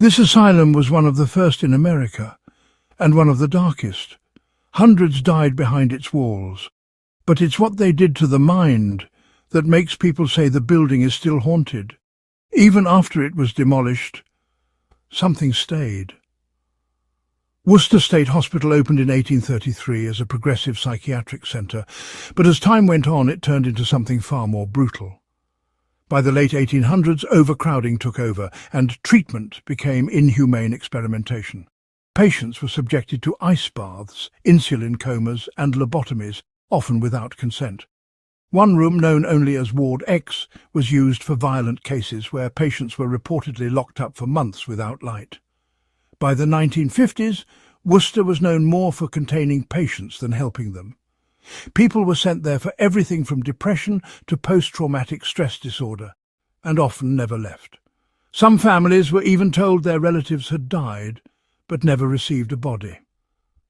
This asylum was one of the first in America, and one of the darkest. Hundreds died behind its walls. But it's what they did to the mind that makes people say the building is still haunted. Even after it was demolished, something stayed. Worcester State Hospital opened in 1833 as a progressive psychiatric centre, but as time went on it turned into something far more brutal. By the late 1800s, overcrowding took over, and treatment became inhumane experimentation. Patients were subjected to ice baths, insulin comas, and lobotomies, often without consent. One room, known only as Ward X, was used for violent cases where patients were reportedly locked up for months without light. By the 1950s, Worcester was known more for containing patients than helping them. People were sent there for everything from depression to post-traumatic stress disorder, and often never left. Some families were even told their relatives had died, but never received a body.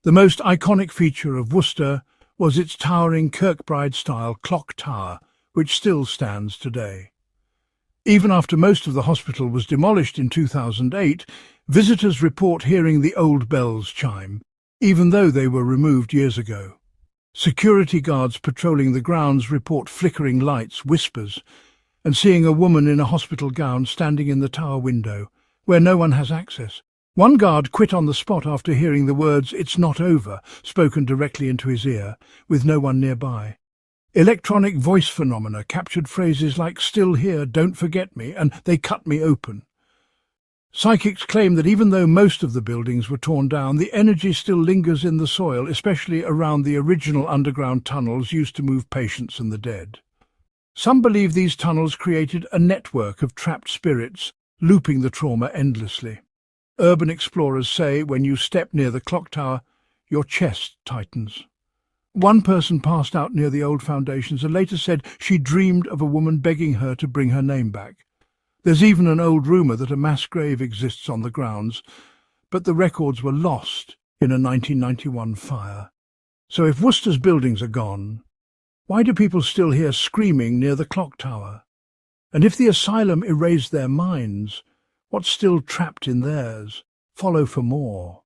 The most iconic feature of Worcester was its towering Kirkbride-style clock tower, which still stands today. Even after most of the hospital was demolished in 2008, visitors report hearing the old bells chime, even though they were removed years ago. Security guards patrolling the grounds report flickering lights, whispers, and seeing a woman in a hospital gown standing in the tower window, where no one has access. One guard quit on the spot after hearing the words, "It's not over," spoken directly into his ear, with no one nearby. Electronic voice phenomena captured phrases like "still here, don't forget me," and "they cut me open." Psychics claim that even though most of the buildings were torn down, the energy still lingers in the soil, especially around the original underground tunnels used to move patients and the dead. Some believe these tunnels created a network of trapped spirits, looping the trauma endlessly. Urban explorers say when you step near the clock tower, your chest tightens. One person passed out near the old foundations and later said she dreamed of a woman begging her to bring her name back. There's even an old rumour that a mass grave exists on the grounds, but the records were lost in a 1991 fire. So if Worcester's buildings are gone, why do people still hear screaming near the clock tower? And if the asylum erased their minds, what's still trapped in theirs? Follow for more.